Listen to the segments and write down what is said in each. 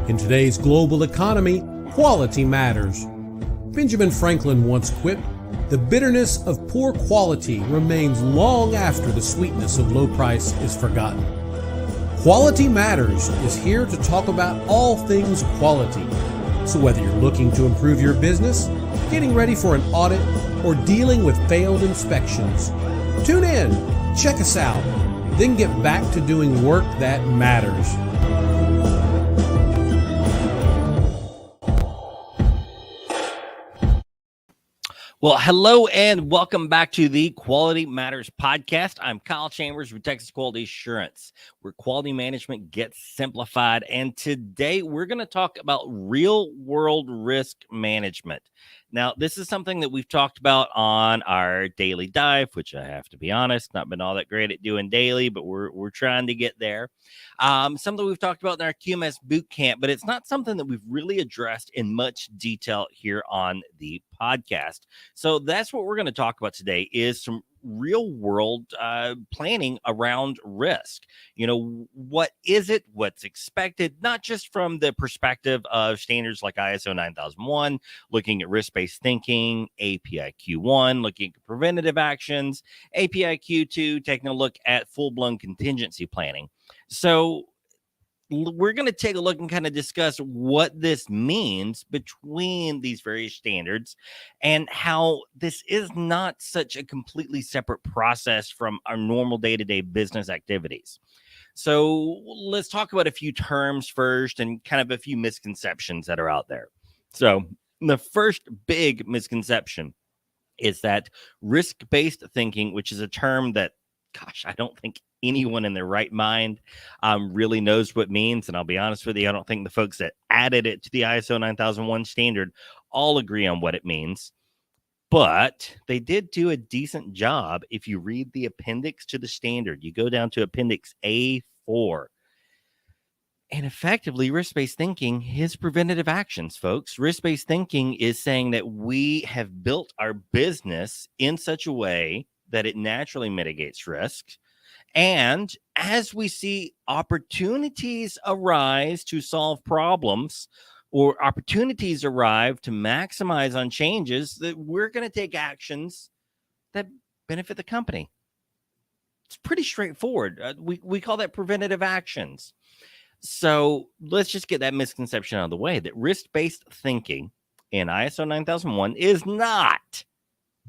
In today's global economy, quality matters. Benjamin Franklin once quipped, "The bitterness of poor quality remains long after the sweetness of low price is forgotten." Quality Matters is here to talk about all things quality. So whether you're looking to improve your business, getting ready for an audit, or dealing with failed inspections, tune in, check us out, then get back to doing work that matters. Well, hello and welcome back to the Quality Matters podcast. I'm Kyle Chambers with Texas Quality Assurance, where quality management gets simplified. And today we're going to talk about real-world risk management. Now, this is something that we've talked about on our daily dive, which I have to be honest, not been all that great at doing daily, but we're trying to get there. Something we've talked about in our QMS boot camp, but it's not something that we've really addressed in much detail here on the podcast. So that's what we're going to talk about today is some real world planning around risk. You know, what is it? What's expected? Not just from the perspective of standards like ISO 9001, looking at risk-based thinking, API Q1, looking at preventative actions, API Q2, taking a look at full-blown contingency planning. So we're going to take a look and kind of discuss what this means between these various standards and how this is not such a completely separate process from our normal day-to-day business activities. So let's talk about a few terms first and kind of a few misconceptions that are out there. So the first big misconception is that risk-based thinking, which is a term that, gosh, I don't think anyone in their right mind really knows what it means. And I'll be honest with you, I don't think the folks that added it to the ISO 9001 standard all agree on what it means. But they did do a decent job. If you read the appendix to the standard, you go down to appendix A4. And effectively, risk-based thinking is preventative actions, folks. Risk-based thinking is saying that we have built our business in such a way that it naturally mitigates risk. And as we see opportunities arise to solve problems or opportunities arrive to maximize on changes, that we're going to take actions that benefit the company. It's pretty straightforward. We call that preventative actions. So let's just get that misconception out of the way that risk-based thinking in ISO 9001 is not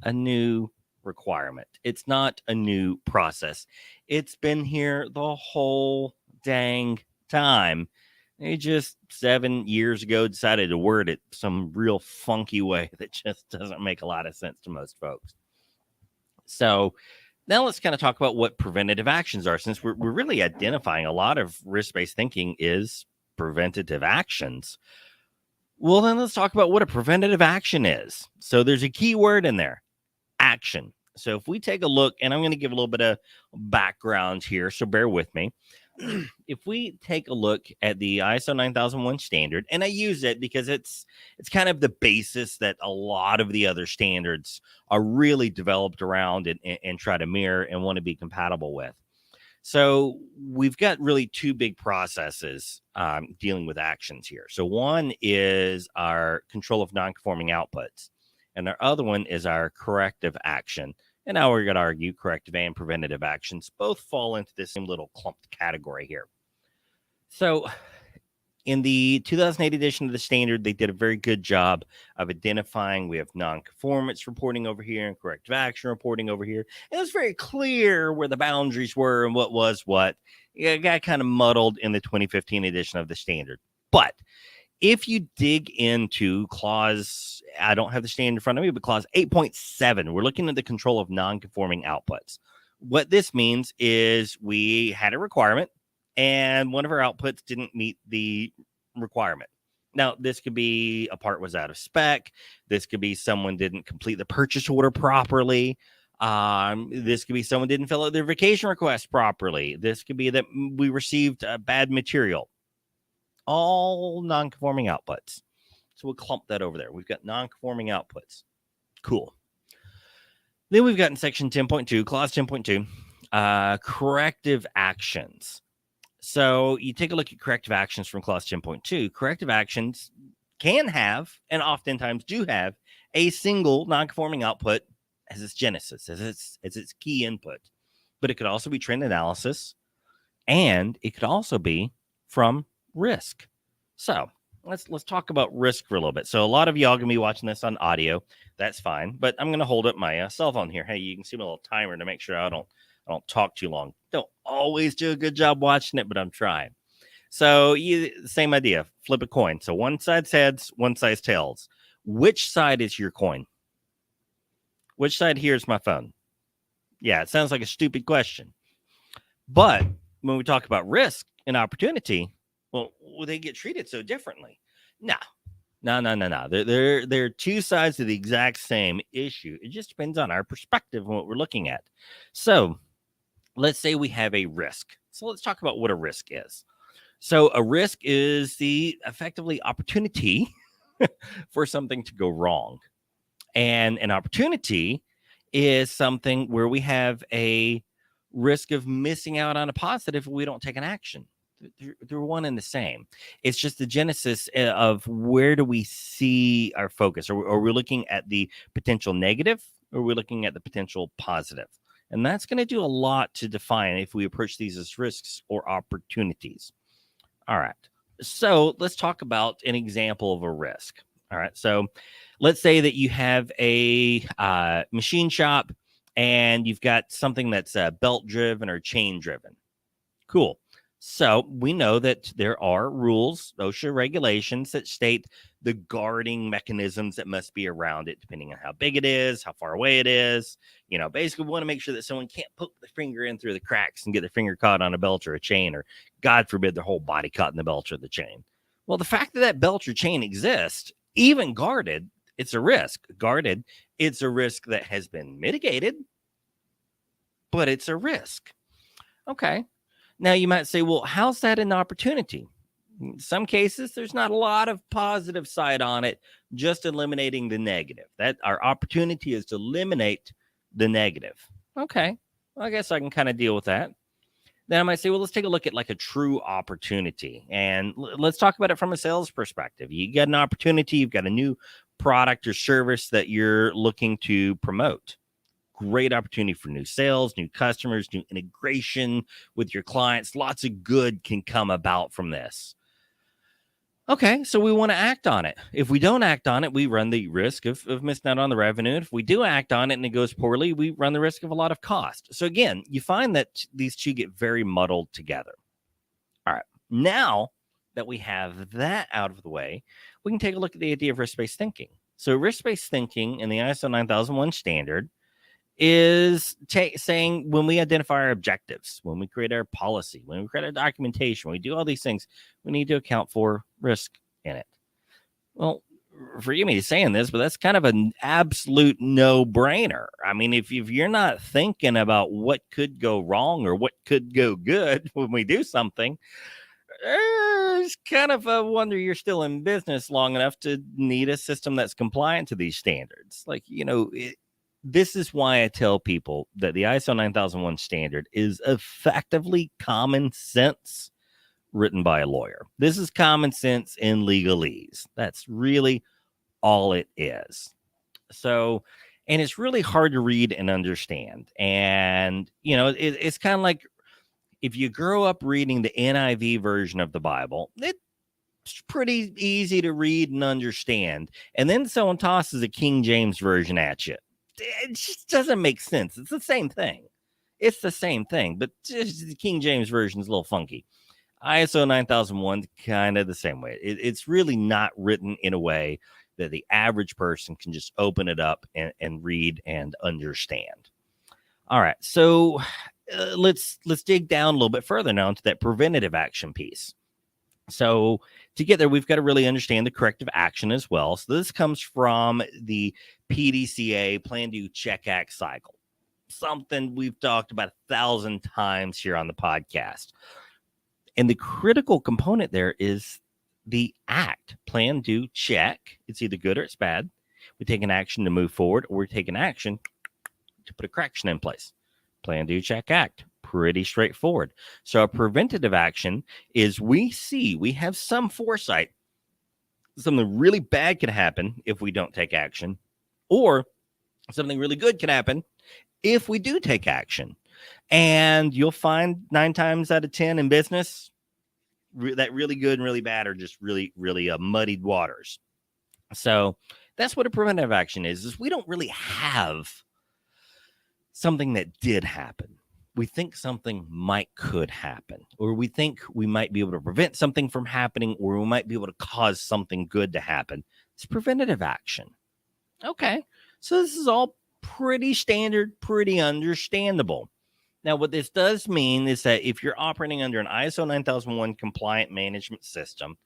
a new requirement. It's not a new process. It's been here the whole dang time. They just 7 years ago decided to word it some real funky way that just doesn't make a lot of sense to most folks. So now let's kind of talk about what preventative actions are, since we're really identifying a lot of risk-based thinking is preventative actions. Well, then let's talk about what a preventative action is. So there's a key word in there, action. So if we take a look, and I'm going to give a little bit of background here, so bear with me. If we take a look at the ISO 9001 standard, and I use it because it's kind of the basis that a lot of the other standards are really developed around and try to mirror and want to be compatible with. So we've got really two big processes dealing with actions here. So one is our control of non-conforming outputs, and our other one is our corrective action. And now we're going to argue corrective and preventative actions both fall into this same little clumped category here. So in the 2008 edition of the standard, they did a very good job of identifying we have non-conformance reporting over here and corrective action reporting over here. And it was very clear where the boundaries were and what was what. It got kind of muddled in the 2015 edition of the standard. But if you dig into clause, I don't have the standard in front of me, but clause 8.7, we're looking at the control of non-conforming outputs. What this means is we had a requirement and one of our outputs didn't meet the requirement. Now, this could be a part was out of spec. This could be someone didn't complete the purchase order properly. This could be someone didn't fill out their vacation request properly. This could be that we received bad material. All non-conforming outputs. So we'll clump that over there. We've got non-conforming outputs. Cool. Then we've got in section 10.2, clause 10.2, corrective actions. So you take a look at corrective actions from clause 10.2. Corrective actions can have, and oftentimes do have, a single non-conforming output as its genesis, as its key input. But it could also be trend analysis, and it could also be from risk. So let's talk about risk for a little bit. So a lot of y'all gonna be watching this on audio. That's fine, but I'm gonna hold up my cell phone here. Hey, you can see my little timer to make sure I don't talk too long. Don't always do a good job watching it, but I'm trying. So same idea. Flip a coin. So one side's heads, one side's tails. Which side is your coin? Which side here is my phone? Yeah, it sounds like a stupid question. But when we talk about risk and opportunity, well, they get treated so differently. No. They're two sides of the exact same issue. It just depends on our perspective and what we're looking at. So let's say we have a risk. So let's talk about what a risk is. So a risk is the effectively opportunity for something to go wrong. And an opportunity is something where we have a risk of missing out on a positive if we don't take an action. They're one and the same. It's just the genesis of where do we see our focus? Are we looking at the potential negative, or are we looking at the potential positive? And that's going to do a lot to define if we approach these as risks or opportunities. All right. So let's talk about an example of a risk. All right. So let's say that you have a machine shop and you've got something that's belt driven or chain driven. Cool. So we know that there are rules, OSHA regulations that state the guarding mechanisms that must be around it, depending on how big it is, how far away it is. Basically we want to make sure that someone can't poke their finger in through the cracks and get their finger caught on a belt or a chain, or God forbid their whole body caught in the belt or the chain. Well, the fact that belt or chain exists, even guarded, it's a risk. Guarded, it's a risk that has been mitigated, but it's a risk. Okay. Now you might say, well, how's that an opportunity? In some cases, there's not a lot of positive side on it, just eliminating the negative. That our opportunity is to eliminate the negative. Okay. Well, I guess I can kind of deal with that. Then I might say, well, let's take a look at like a true opportunity. And let's talk about it from a sales perspective. You got an opportunity, you've got a new product or service that you're looking to promote. Great opportunity for new sales, new customers, new integration with your clients. Lots of good can come about from this. Okay, so we want to act on it. If we don't act on it, we run the risk of missing out on the revenue. If we do act on it and it goes poorly, we run the risk of a lot of cost. So again, you find that these two get very muddled together. All right, now that we have that out of the way, we can take a look at the idea of risk-based thinking. So risk-based thinking in the ISO 9001 standard is saying when we identify our objectives, when we create our policy, when we create our documentation, when we do all these things, we need to account for risk in it. Well, forgive me saying this, but that's kind of an absolute no-brainer. I mean, if you're not thinking about what could go wrong or what could go good when we do something, it's kind of a wonder you're still in business long enough to need a system that's compliant to these standards. This is why I tell people that the ISO 9001 standard is effectively common sense written by a lawyer. This is common sense in legalese. That's really all it is. So, and it's really hard to read and understand. And, it's kind of like if you grow up reading the NIV version of the Bible, it's pretty easy to read and understand. And then someone tosses a King James version at you. It just doesn't make sense. It's the same thing. But just the King James version is a little funky. ISO 9001 kind of the same way. It's really not written in a way that the average person can just open it up and read and understand. All right, so let's dig down a little bit further now into that preventative action piece. So to get there, we've got to really understand the corrective action as well. So this comes from the PDCA, Plan, Do, Check, Act cycle. Something we've talked about 1,000 times here on the podcast. And the critical component there is the act. Plan, do, check. It's either good or it's bad. We take an action to move forward, or we take an action to put a correction in place. Plan, do, check, act. pretty straightforward. So a preventative action is we have some foresight. Something really bad can happen if we don't take action, or something really good can happen if we do take action. And you'll find 9 times out of 10 in business, that really good and really bad are just really, really muddied waters. So that's what a preventative action is we don't really have something that did happen. We think something could happen, or we think we might be able to prevent something from happening, or we might be able to cause something good to happen. It's preventative action. Okay. So this is all pretty standard, pretty understandable. Now, what this does mean is that if you're operating under an ISO 9001 compliant management system,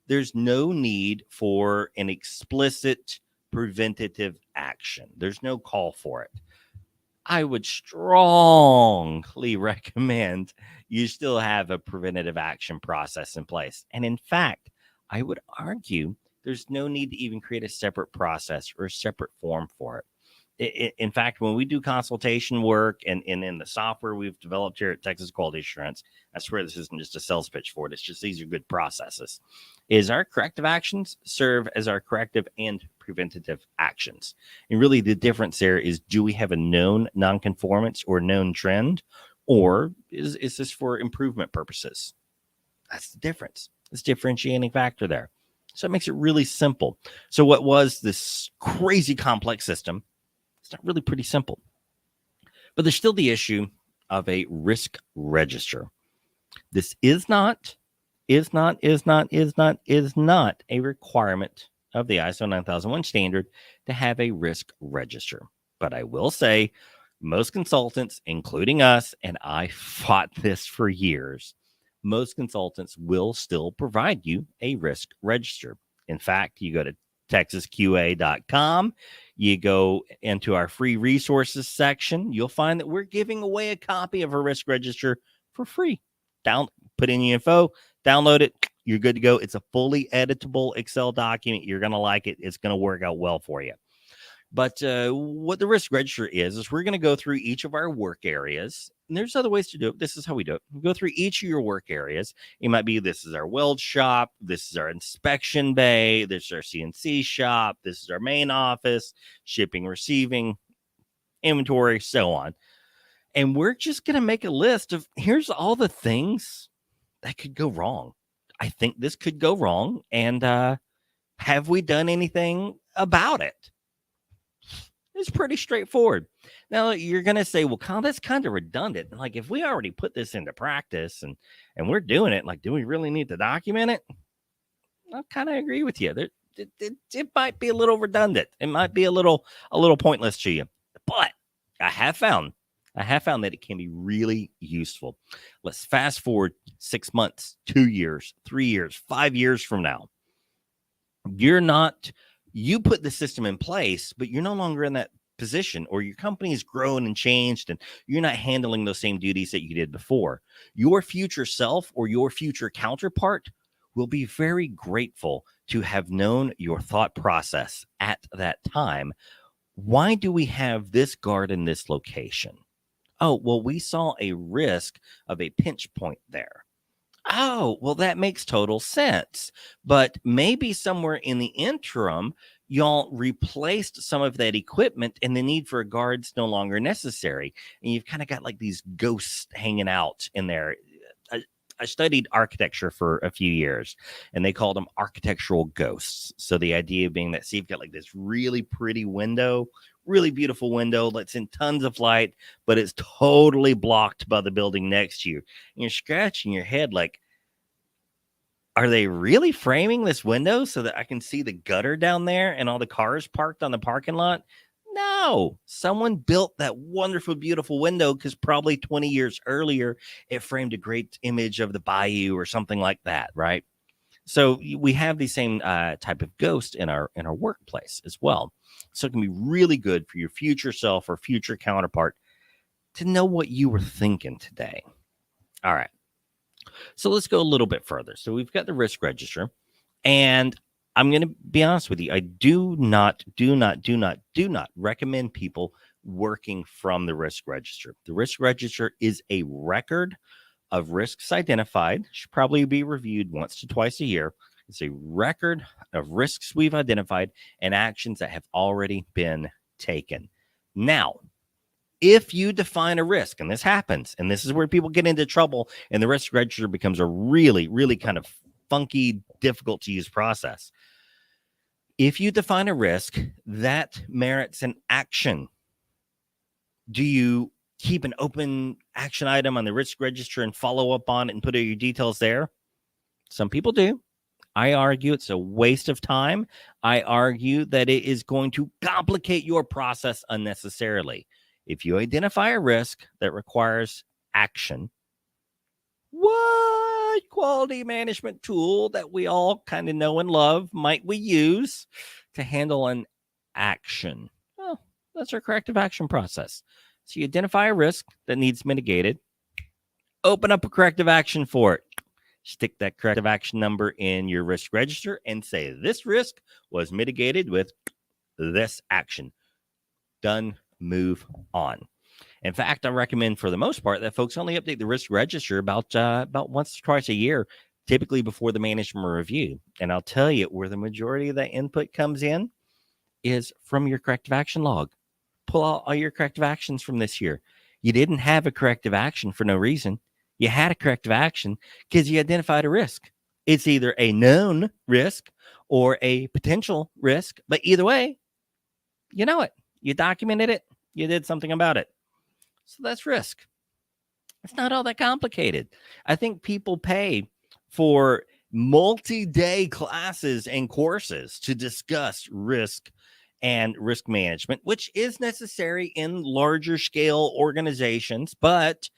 there's no need for an explicit preventative action. There's no call for it. I would strongly recommend you still have a preventative action process in place. And in fact, I would argue there's no need to even create a separate process or a separate form for it. In fact, when we do consultation work and in the software we've developed here at Texas Quality Assurance, I swear this isn't just a sales pitch for it. It's just these are good processes. Is our corrective actions serve as our corrective and preventative actions. And really the difference there is, do we have a known nonconformance or known trend, or is this for improvement purposes? That's the difference. It's a differentiating factor there. So it makes it really simple. So what was this crazy complex system? It's not really pretty simple. But there's still the issue of a risk register. This is not a requirement of the ISO 9001 standard to have a risk register. But I will say most consultants, including us, and I fought this for years, most consultants will still provide you a risk register. In fact, you go to texasqa.com, you go into our free resources section, you'll find that we're giving away a copy of a risk register for free. Put in your info, download it, you're good to go. It's a fully editable Excel document. You're going to like it. It's going to work out well for you. But what the risk register is we're going to go through each of our work areas. And there's other ways to do it. This is how we do it. We go through each of your work areas. It might be this is our weld shop. This is our inspection bay. This is our CNC shop. This is our main office, shipping, receiving, inventory, so on. And we're just going to make a list of here's all the things that could go wrong. I think this could go wrong. And have we done anything about it? It's pretty straightforward. Now, you're going to say, well, Kyle, that's kind of redundant. Like, if we already put this into practice and we're doing it, like, do we really need to document it? I kind of agree with you. It might be a little redundant. It might be a little pointless to you. But I have found that it can be really useful. Let's fast forward 6 months, 2 years, 3 years, 5 years from now. You put the system in place, but you're no longer in that position, or your company has grown and changed and you're not handling those same duties that you did before. Your future self or your future counterpart will be very grateful to have known your thought process at that time. Why do we have this guard in this location? Oh, well, we saw a risk of a pinch point there. Oh, well, that makes total sense. But maybe somewhere in the interim, y'all replaced some of that equipment and the need for a guard's no longer necessary. And you've kind of got like these ghosts hanging out in there. I studied architecture for a few years and they called them architectural ghosts. So the idea being that, see, you've got like this really pretty window, really beautiful window that's in tons of light, but it's totally blocked by the building next to you. And you're scratching your head like, are they really framing this window so that I can see the gutter down there and all the cars parked on the parking lot? No, someone built that wonderful, beautiful window because probably 20 years earlier, it framed a great image of the bayou or something like that, right? So we have the same type of ghost in our workplace as well. So it can be really good for your future self or future counterpart to know what you were thinking today. All right. So let's go a little bit further. So we've got the risk register, and I'm going to be honest with you. I do not recommend people working from the risk register. The risk register is a record of risks identified. Should probably be reviewed once to twice a year. It's a record of risks we've identified and actions that have already been taken. Now, if you define a risk, and this happens, and this is where people get into trouble, and the risk register becomes a really, really kind of funky, difficult to use process. If you define a risk that merits an action, do you keep an open action item on the risk register and follow up on it and put all your details there? Some people do. I argue it's a waste of time. I argue that it is going to complicate your process unnecessarily. If you identify a risk that requires action, what quality management tool that we all kind of know and love might we use to handle an action? Well, that's our corrective action process. So you identify a risk that needs mitigated, open up a corrective action for it. Stick that corrective action number in your risk register and say, this risk was mitigated with this action. Done. Move on. In fact, I recommend for the most part that folks only update the risk register about once or twice a year, typically before the management review. And I'll tell you where the majority of that input comes in is from your corrective action log. Pull out all your corrective actions from this year. You didn't have a corrective action for no reason. You had a corrective action because you identified a risk. It's either a known risk or a potential risk, but either way, you know it. You documented it. You did something about it. So that's risk. It's not all that complicated. I think people pay for multi-day classes and courses to discuss risk and risk management, which is necessary in larger scale organizations. But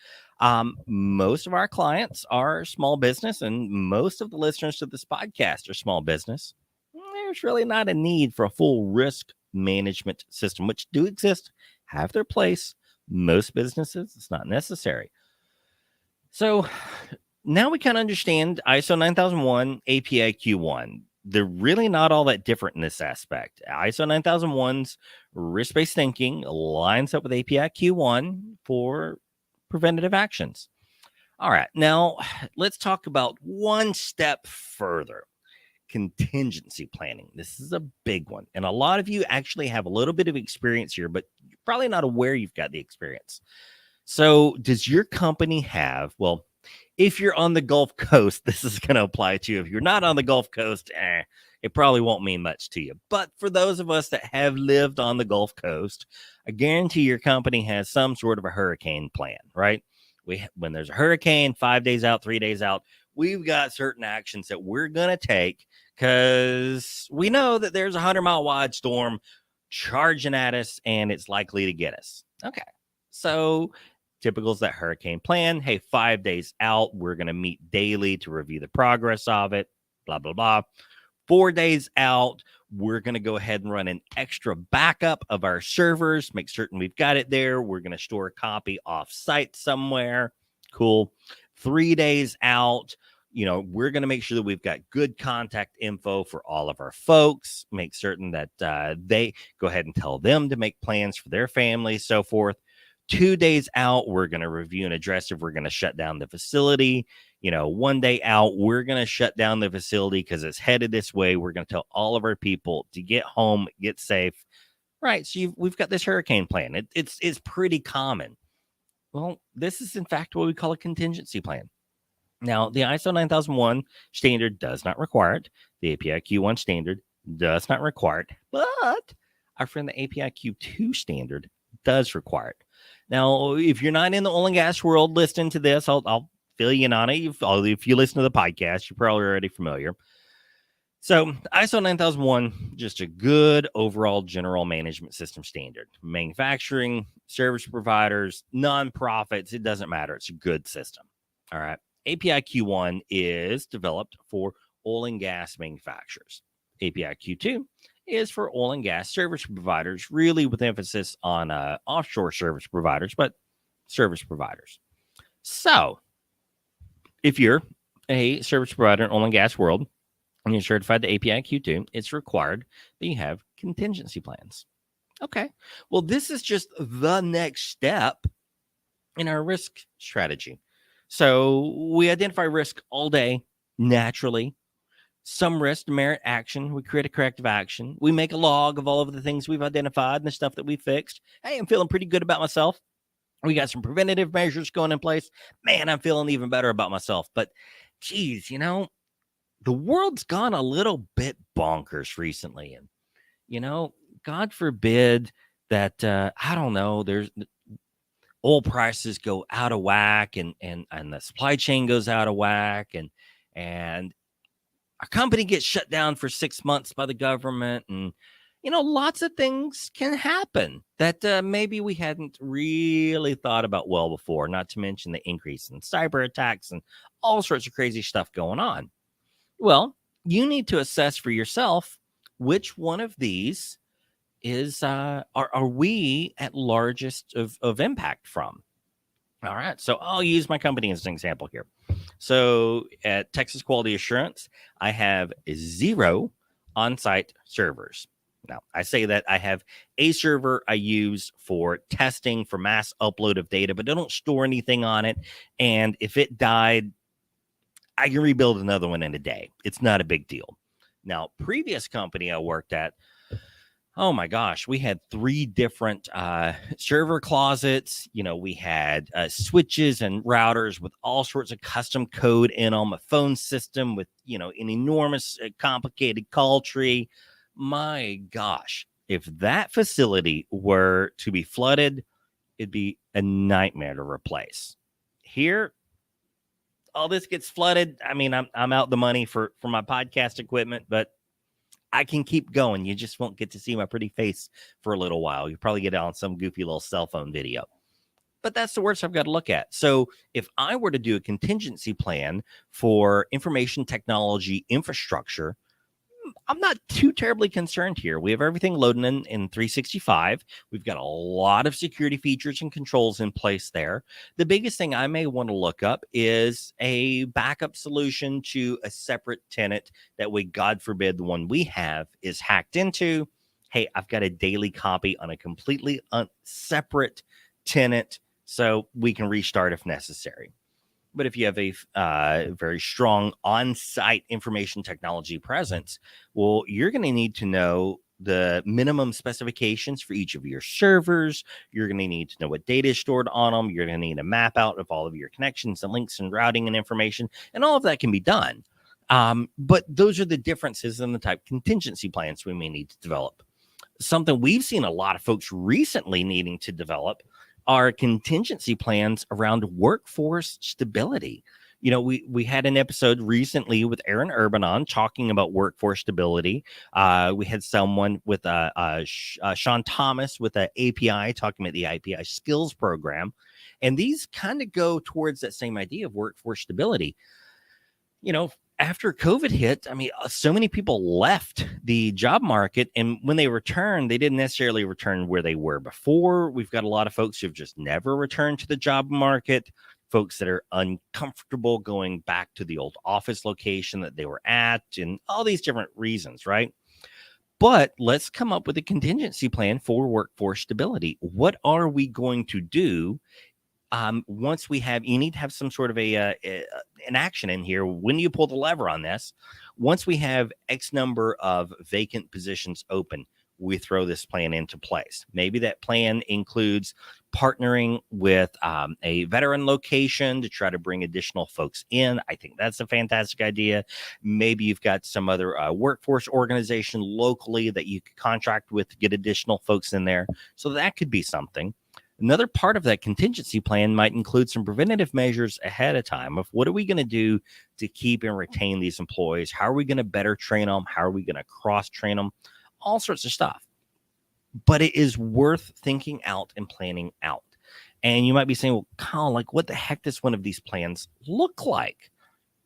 most of our clients are small business, and most of the listeners to this podcast are small business. There's really not a need for a full risk management system, which do exist, have their place. Most businesses, it's not necessary. So now we kind of understand ISO 9001, API Q1. They're really not all that different in this aspect. ISO 9001's risk-based thinking lines up with API Q1 for preventative actions. All right, now let's talk about one step further. Contingency planning. This is a big one. And a lot of you actually have a little bit of experience here, but you're probably not aware you've got the experience. So does your company have, well, if you're on the Gulf Coast, this is going to apply to you. If you're not on the Gulf Coast, it probably won't mean much to you. But for those of us that have lived on the Gulf Coast, I guarantee your company has some sort of a hurricane plan, right? When there's a hurricane, 5 days out, 3 days out, we've got certain actions that we're going to take because we know that there's a 100-mile wide storm charging at us and it's likely to get us. Okay. So typical is that hurricane plan. Hey, 5 days out, we're going to meet daily to review the progress of it, blah, blah, blah. 4 days out, we're going to go ahead and run an extra backup of our servers, make certain we've got it there. We're going to store a copy off-site somewhere. Cool. 3 days out, we're going to make sure that we've got good contact info for all of our folks, make certain that they go ahead and tell them to make plans for their families, so forth. 2 days out, we're going to review and address if we're going to shut down the facility. 1 day out, we're going to shut down the facility because it's headed this way. We're going to tell all of our people to get home, get safe. Right. So we've got this hurricane plan. It's pretty common. Well, this is, in fact, what we call a contingency plan. Now, the ISO 9001 standard does not require it. The API Q1 standard does not require it. But our friend, the API Q2 standard does require it. Now, if you're not in the oil and gas world listening to this, I'll fill you in on it. If you listen to the podcast, you're probably already familiar. So ISO 9001, just a good overall general management system standard. Manufacturing, service providers, nonprofits, it doesn't matter. It's a good system. All right. API Q1 is developed for oil and gas manufacturers. API Q2 is for oil and gas service providers, really with emphasis on offshore service providers, but service providers. So if you're a service provider in oil and gas world and you're certified to API Q2, it's required that you have contingency plans. Okay. Well, this is just the next step in our risk strategy. So we identify risk all day naturally. Some risk merit action. We create a corrective action. We make a log of all of the things we've identified and the stuff that we fixed. Hey, I'm feeling pretty good about myself. We got some preventative measures going in place. Man, I'm feeling even better about myself. But geez, the world's gone a little bit bonkers recently. And, God forbid that, I don't know, there's oil prices go out of whack and the supply chain goes out of whack and our company gets shut down for 6 months by the government, and lots of things can happen that maybe we hadn't really thought about well before, not to mention the increase in cyber attacks and all sorts of crazy stuff going on. Well, you need to assess for yourself which one of these is are we at largest of impact from. All right, so I'll use my company as an example here. So at Texas Quality Assurance, I have 0 on-site servers. Now, I say that I have a server I use for testing, for mass upload of data, but I don't store anything on it. And if it died, I can rebuild another one in a day. It's not a big deal. Now, previous company I worked at, oh my gosh, we had 3 different server closets. We had switches and routers with all sorts of custom code in them, a phone system with, an enormous complicated call tree. My gosh, if that facility were to be flooded, it'd be a nightmare to replace. Here, all this gets flooded. I mean, I'm out the money for my podcast equipment, but I can keep going. You just won't get to see my pretty face for a little while. You probably get it on some goofy little cell phone video. But that's the worst I've got to look at. So if I were to do a contingency plan for information technology infrastructure, I'm not too terribly concerned here. We have everything loading in 365. We've got a lot of security features and controls in place there. The biggest thing I may want to look up is a backup solution to a separate tenant. That way, God forbid, the one we have is hacked into. Hey, I've got a daily copy on a completely separate tenant, so we can restart if necessary. But if you have a very strong on-site information technology presence, well, you're going to need to know the minimum specifications for each of your servers. You're going to need to know what data is stored on them. You're going to need a map out of all of your connections and links and routing and information, and all of that can be done. But those are the differences in the type of contingency plans we may need to develop. Something we've seen a lot of folks recently needing to develop are contingency plans around workforce stability. We had an episode recently with Aaron Urban on talking about workforce stability. We had someone with Sean Thomas with an API talking about the API skills program. And these kind of go towards that same idea of workforce stability. After COVID hit, I mean, so many people left the job market, and when they returned, they didn't necessarily return where they were before. We've got a lot of folks who've just never returned to the job market, folks that are uncomfortable going back to the old office location that they were at, and all these different reasons, right? But let's come up with a contingency plan for workforce stability. What are we going to do? Once we have, you need to have some sort of an action in here. When you pull the lever on this, once we have X number of vacant positions open, we throw this plan into place. Maybe that plan includes partnering with a veteran location to try to bring additional folks in. I think that's a fantastic idea. Maybe you've got some other workforce organization locally that you could contract with to get additional folks in there. So that could be something. Another part of that contingency plan might include some preventative measures ahead of time of what are we going to do to keep and retain these employees? How are we going to better train them? How are we going to cross-train them? All sorts of stuff. But it is worth thinking out and planning out. And you might be saying, well, Kyle, what the heck does one of these plans look like?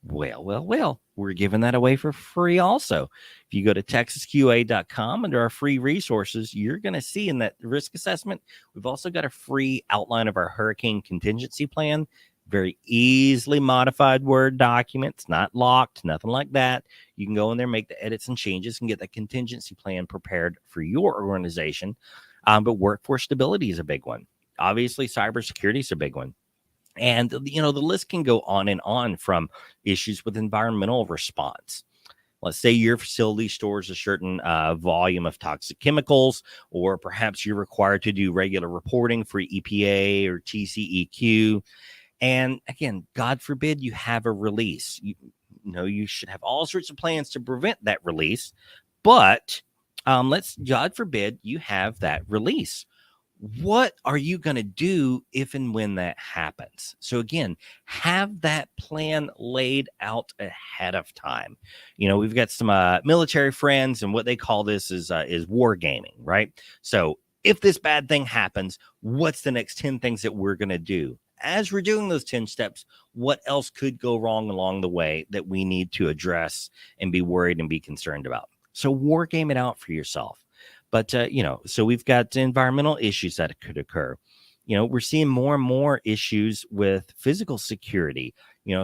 Well, we're giving that away for free also. If you go to texasqa.com under our free resources, you're going to see in that risk assessment, we've also got a free outline of our hurricane contingency plan. Very easily modified Word documents, not locked, nothing like that. You can go in there, make the edits and changes, and get that contingency plan prepared for your organization. But workforce stability is a big one. Obviously, cybersecurity is a big one. And, the list can go on and on, from issues with environmental response. Let's say your facility stores a certain volume of toxic chemicals, or perhaps you're required to do regular reporting for EPA or TCEQ. And again, God forbid you have a release. You should have all sorts of plans to prevent that release. But God forbid you have that release. What are you going to do if and when that happens? So again, have that plan laid out ahead of time. We've got some military friends, and what they call this is war gaming, right? So if this bad thing happens, what's the next 10 things that we're going to do? As we're doing those 10 steps, what else could go wrong along the way that we need to address and be worried and be concerned about? So war game it out for yourself. But, so we've got environmental issues that could occur. We're seeing more and more issues with physical security,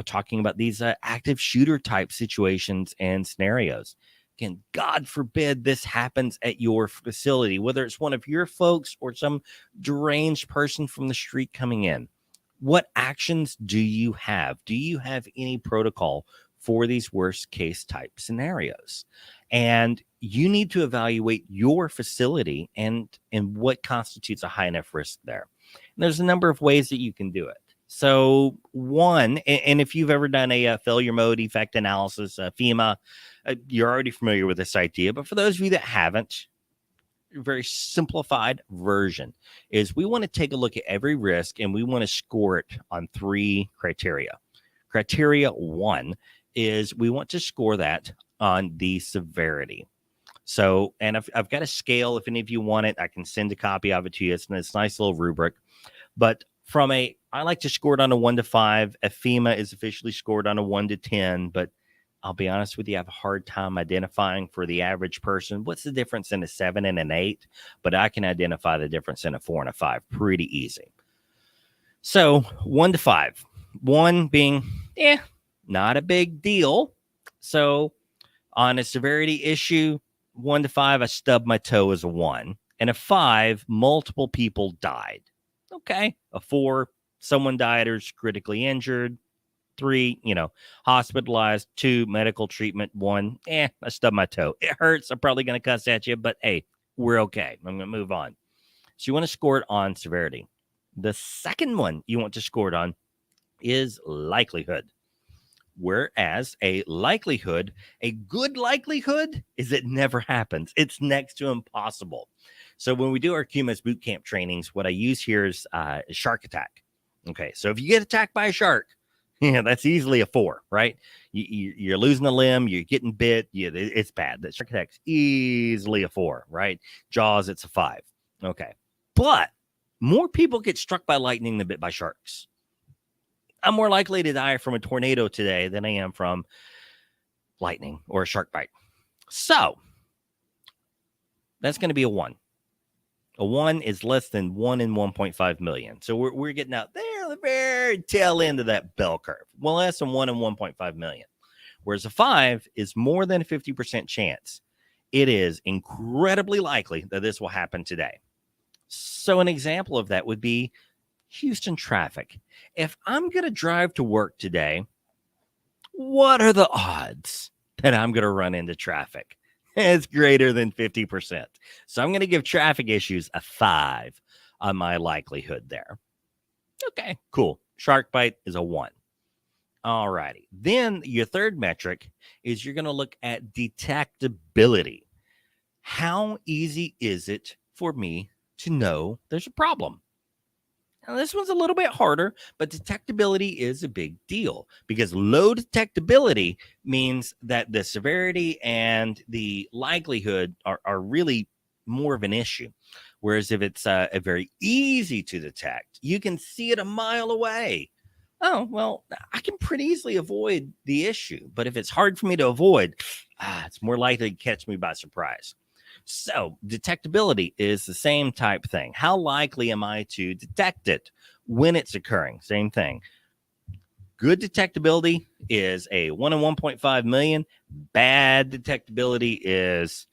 talking about these active shooter type situations and scenarios. Again, God forbid this happens at your facility, whether it's one of your folks or some deranged person from the street coming in. What actions do you have? Do you have any protocol for these worst case type scenarios? And you need to evaluate your facility and what constitutes a high enough risk there. And there's a number of ways that you can do it. So one, and if you've ever done a failure mode effect analysis, FEMA, you're already familiar with this idea. But for those of you that haven't, a very simplified version is we want to take a look at every risk and we want to score it on 3 criteria. Criteria 1 is we want to score that on the severity. So, and I've got a scale. If any of you want it, I can send a copy of it to you. It's a nice little rubric. But I like to score it on a 1 to 5. A FEMA is officially scored on a 1 to 10. But I'll be honest with you, I have a hard time identifying for the average person what's the difference in a 7 and an 8. But I can identify the difference in a 4 and a 5 pretty easy. So 1 to 5. 1 being, not a big deal. So on a severity issue, 1 to 5, I stubbed my toe as a 1. And a 5, multiple people died. Okay. A 4, someone died or is critically injured. 3, hospitalized. 2, medical treatment. 1, I stubbed my toe. It hurts. I'm probably going to cuss at you, but hey, we're okay. I'm going to move on. So you want to score it on severity. The second one you want to score it on is likelihood. Whereas a good likelihood is it never happens. It's next to impossible. So when we do our QMS bootcamp trainings, what I use here is shark attack. Okay, so if you get attacked by a shark, that's easily a 4, right? You're losing a limb, you're getting bit, it's bad. That shark attack's easily a 4, right? Jaws, it's a 5. Okay, but more people get struck by lightning than bit by sharks. I'm more likely to die from a tornado today than I am from lightning or a shark bite. So that's going to be a 1. A 1 is less than 1 in 1.5 million. So we're getting out there on the very tail end of that bell curve. Well, less than 1 in 1.5 million. Whereas a 5 is more than a 50% chance. It is incredibly likely that this will happen today. So an example of that would be Houston traffic. If I'm going to drive to work today, what are the odds that I'm going to run into traffic? It's greater than 50%. So I'm going to give traffic issues a 5 on my likelihood there. Okay, cool. Shark bite is a 1. All righty. Then your third metric is you're going to look at detectability. How easy is it for me to know there's a problem? Now, this one's a little bit harder, but detectability is a big deal because low detectability means that the severity and the likelihood are really more of an issue. Whereas if it's a very easy to detect, you can see it a mile away. Oh, well, I can pretty easily avoid the issue. But if it's hard for me to avoid, it's more likely to catch me by surprise. So detectability is the same type thing. How likely am I to detect it when it's occurring? Same thing. Good detectability is a 1 in 1.5 million. Bad detectability is,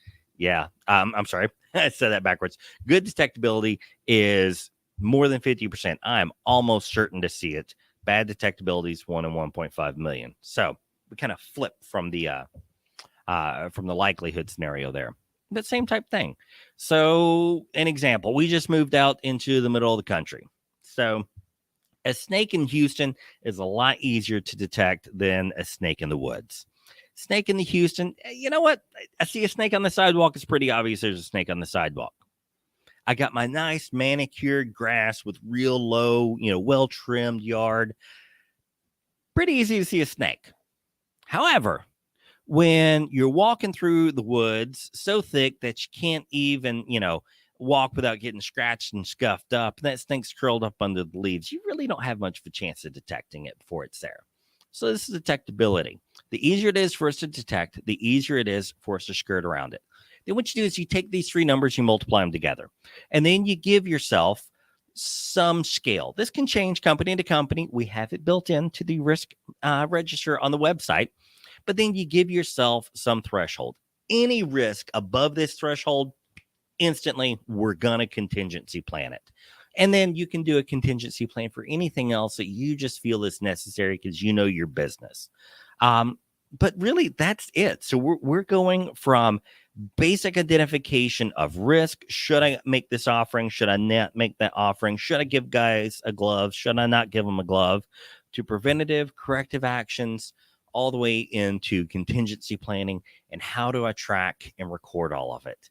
Yeah. I'm sorry. I said that backwards. Good detectability is more than 50%. I'm almost certain to see it. Bad detectability is 1 in 1.5 million. So we kind of flip from the likelihood scenario there. But same type thing. So an example, we just moved out into the middle of the country. So a snake in Houston is a lot easier to detect than a snake in the woods. Snake in the Houston, you know what? I see a snake on the sidewalk. It's pretty obvious there's a snake on the sidewalk. I got my nice manicured grass with real low, well-trimmed yard. Pretty easy to see a snake. However, when you're walking through the woods so thick that you can't even, walk without getting scratched and scuffed up, and that snake's curled up under the leaves, you really don't have much of a chance of detecting it before it's there. So this is detectability. The easier it is for us to detect, the easier it is for us to skirt around it. Then what you do is you take these three numbers, you multiply them together, and then you give yourself some scale. This can change company to company. We have it built into the risk register on the website, but then you give yourself some threshold. Any risk above this threshold, instantly, we're going to contingency plan it. And then you can do a contingency plan for anything else that you just feel is necessary because you know your business. But really, that's it. So we're going from basic identification of risk. Should I make this offering? Should I not make that offering? Should I give guys a glove? Should I not give them a glove? To preventative, corrective actions, all the way into contingency planning, and how do I track and record all of it?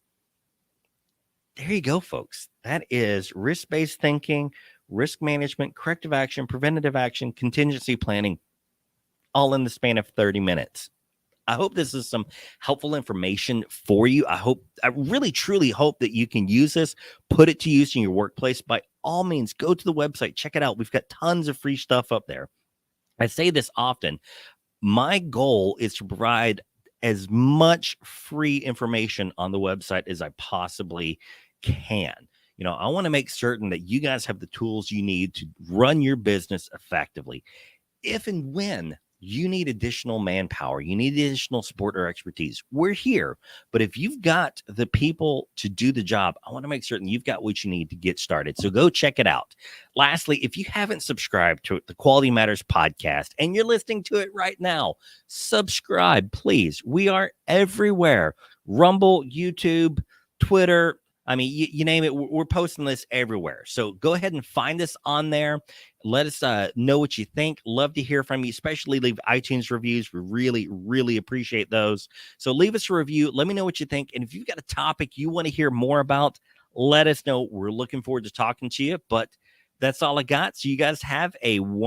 There you go, folks. That is risk-based thinking, risk management, corrective action, preventative action, contingency planning, all in the span of 30 minutes. I hope this is some helpful information for you. I really, truly hope that you can use this, put it to use in your workplace. By all means, go to the website, check it out. We've got tons of free stuff up there. I say this often. My goal is to provide as much free information on the website as I possibly can. I want to make certain that you guys have the tools you need to run your business effectively. If and when you need additional manpower, you need additional support or expertise, we're here. But if you've got the people to do the job, I want to make certain you've got what you need to get started. So go check it out. Lastly, if you haven't subscribed to the Quality Matters podcast and you're listening to it right now, subscribe, please. We are everywhere. Rumble, YouTube, Twitter. I mean, you name it, we're posting this everywhere. So go ahead and find us on there. Let us know what you think. Love to hear from you, especially leave iTunes reviews. We really, really appreciate those. So leave us a review. Let me know what you think. And if you've got a topic you want to hear more about, let us know. We're looking forward to talking to you. But that's all I got. So you guys have a wonderful